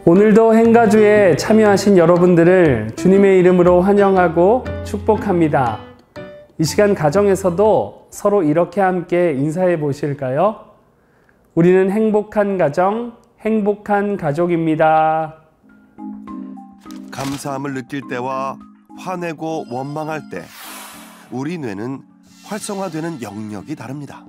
오늘도 행가주에 참여하신 여러분들을 주님의 이름으로 환영하고 축복합니다. 이 시간 가정에서도 서로 이렇게 함께 인사해 보실까요? 우리는 행복한 가정, 행복한 가족입니다. 감사함을 느낄 때와 화내고 원망할 때 우리 뇌는 활성화되는 영역이 다릅니다.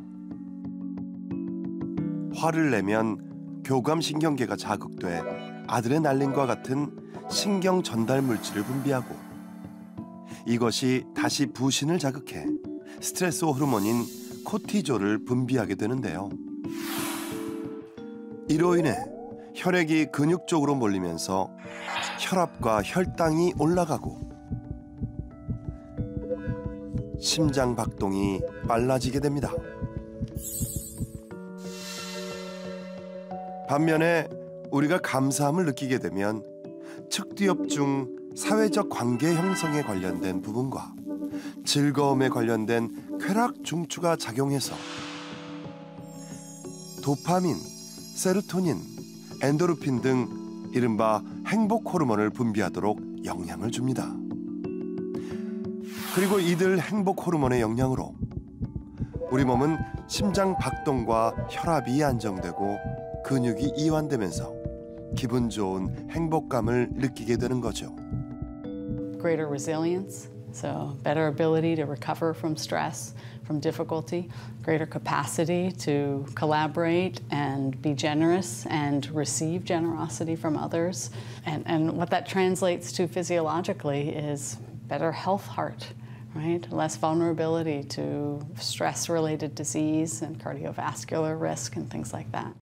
화를 내면 교감신경계가 자극돼 아드레날린과 같은 신경 전달 물질을 분비하고 이것이 다시 부신을 자극해 스트레스 호르몬인 코티졸을 분비하게 되는데요. 이로 인해 혈액이 근육 쪽으로 몰리면서 혈압과 혈당이 올라가고 심장 박동이 빨라지게 됩니다. 반면에 우리가 감사함을 느끼게 되면 측두엽중 사회적 관계 형성에 관련된 부분과 즐거움에 관련된 쾌락 중추가 작용해서 도파민, 세로토닌, 엔도르핀 등 이른바 행복 호르몬을 분비하도록 영향을 줍니다. 그리고 이들 행복 호르몬의 영향으로 우리 몸은 심장 박동과 혈압이 안정되고 근육이 이완되면서 기분 좋은 행복감을 느끼게 되는 거죠. Greater resilience, so better ability to recover from stress, from difficulty, greater capacity to collaborate and be generous and receive generosity from others. And what that translates to physiologically is better health heart, right? Less vulnerability to stress-related disease and cardiovascular risk and things like that.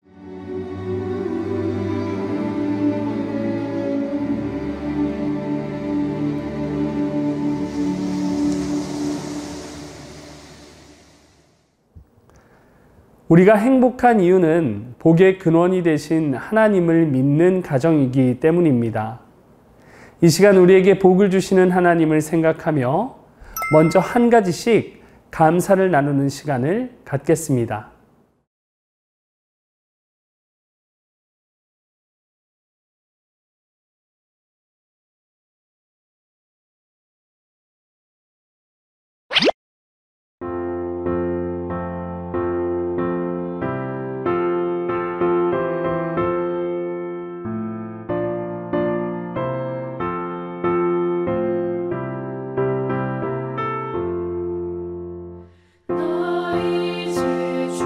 우리가 행복한 이유는 복의 근원이 되신 하나님을 믿는 가정이기 때문입니다. 이 시간 우리에게 복을 주시는 하나님을 생각하며 먼저 한 가지씩 감사를 나누는 시간을 갖겠습니다. 너희 주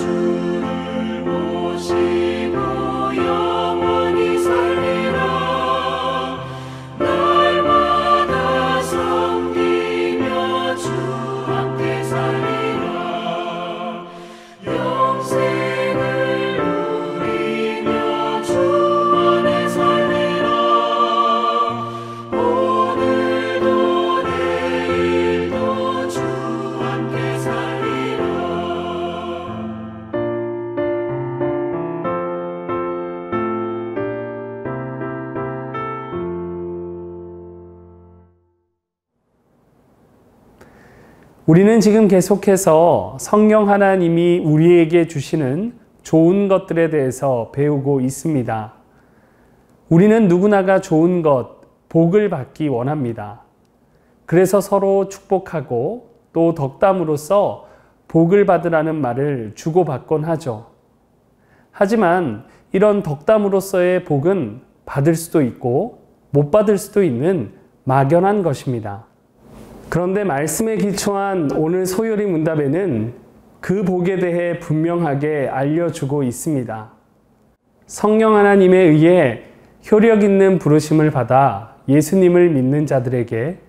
주를 모시고 영원히 살리라. 날마다 섬기며 주 함께 살리라. 영생을 누리며 주 안에 살리라. 오늘도 내일도 주 함께 살리라. 우리는 지금 계속해서 성령 하나님이 우리에게 주시는 좋은 것들에 대해서 배우고 있습니다. 우리는 누구나가 좋은 것, 복을 받기 원합니다. 그래서 서로 축복하고 또 덕담으로써 복을 받으라는 말을 주고받곤 하죠. 하지만 이런 덕담으로서의 복은 받을 수도 있고 못 받을 수도 있는 막연한 것입니다. 그런데 말씀에 기초한 오늘 소요리 문답에는 그 복에 대해 분명하게 알려주고 있습니다. 성령 하나님에 의해 효력 있는 부르심을 받아 예수님을 믿는 자들에게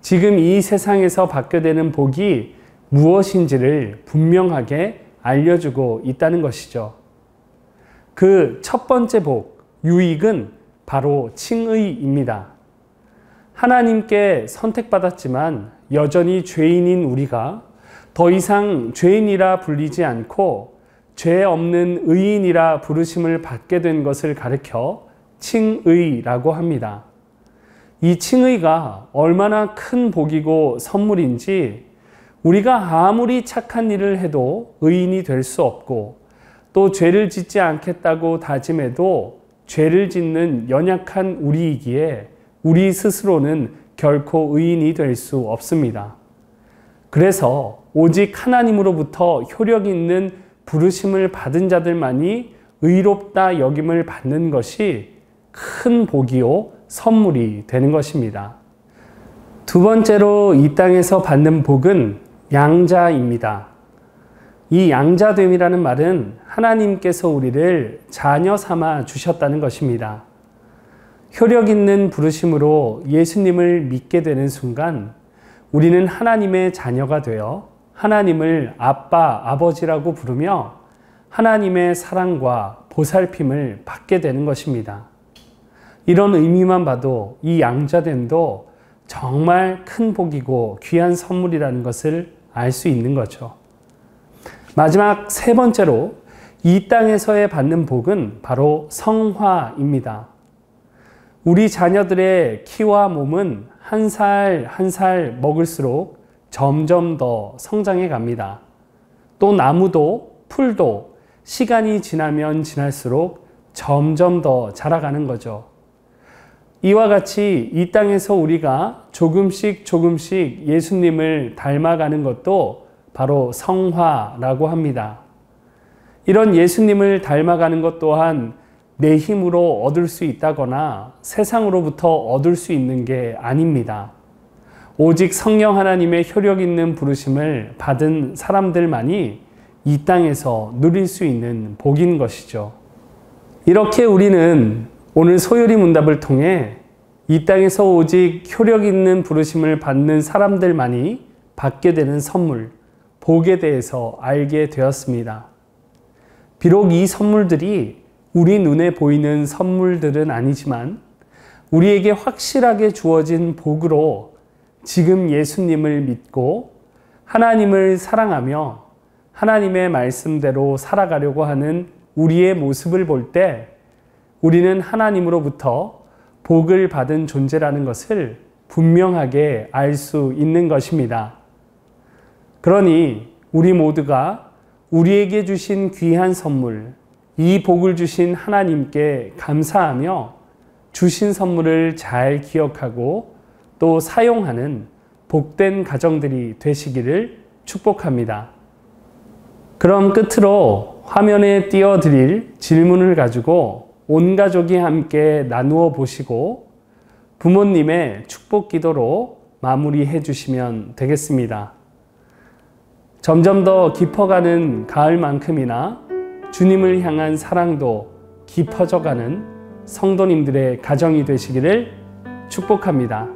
지금 이 세상에서 받게 되는 복이 무엇인지를 분명하게 알려주고 있다는 것이죠. 그 첫 번째 복, 유익은 바로 칭의입니다. 하나님께 선택받았지만 여전히 죄인인 우리가 더 이상 죄인이라 불리지 않고 죄 없는 의인이라 부르심을 받게 된 것을 가리켜 칭의라고 합니다. 이 칭의가 얼마나 큰 복이고 선물인지 우리가 아무리 착한 일을 해도 의인이 될 수 없고 또 죄를 짓지 않겠다고 다짐해도 죄를 짓는 연약한 우리이기에 우리 스스로는 결코 의인이 될 수 없습니다. 그래서 오직 하나님으로부터 효력 있는 부르심을 받은 자들만이 의롭다 여김을 받는 것이 큰 복이요 선물이 되는 것입니다. 두 번째로 이 땅에서 받는 복은 양자입니다. 이 양자됨이라는 말은 하나님께서 우리를 자녀 삼아 주셨다는 것입니다. 효력 있는 부르심으로 예수님을 믿게 되는 순간 우리는 하나님의 자녀가 되어 하나님을 아빠, 아버지라고 부르며 하나님의 사랑과 보살핌을 받게 되는 것입니다. 이런 의미만 봐도 이 양자됨도 정말 큰 복이고 귀한 선물이라는 것을 알 수 있는 거죠. 마지막 세 번째로 이 땅에서의 받는 복은 바로 성화입니다. 우리 자녀들의 키와 몸은 한 살 한 살 먹을수록 점점 더 성장해 갑니다. 또 나무도 풀도 시간이 지나면 지날수록 점점 더 자라가는 거죠. 이와 같이 이 땅에서 우리가 조금씩 예수님을 닮아가는 것도 바로 성화라고 합니다. 이런 예수님을 닮아가는 것 또한 내 힘으로 얻을 수 있다거나 세상으로부터 얻을 수 있는 게 아닙니다. 오직 성령 하나님의 효력 있는 부르심을 받은 사람들만이 이 땅에서 누릴 수 있는 복인 것이죠. 이렇게 우리는 오늘 소요리 문답을 통해 이 땅에서 오직 효력 있는 부르심을 받는 사람들만이 받게 되는 선물, 복에 대해서 알게 되었습니다. 비록 이 선물들이 우리 눈에 보이는 선물들은 아니지만 우리에게 확실하게 주어진 복으로 지금 예수님을 믿고 하나님을 사랑하며 하나님의 말씀대로 살아가려고 하는 우리의 모습을 볼 때 우리는 하나님으로부터 복을 받은 존재라는 것을 분명하게 알 수 있는 것입니다. 그러니 우리 모두가 우리에게 주신 귀한 선물, 이 복을 주신 하나님께 감사하며 주신 선물을 잘 기억하고 또 사용하는 복된 가정들이 되시기를 축복합니다. 그럼 끝으로 화면에 띄워드릴 질문을 가지고 온 가족이 함께 나누어 보시고 부모님의 축복 기도로 마무리해 주시면 되겠습니다. 점점 더 깊어가는 가을만큼이나 주님을 향한 사랑도 깊어져가는 성도님들의 가정이 되시기를 축복합니다.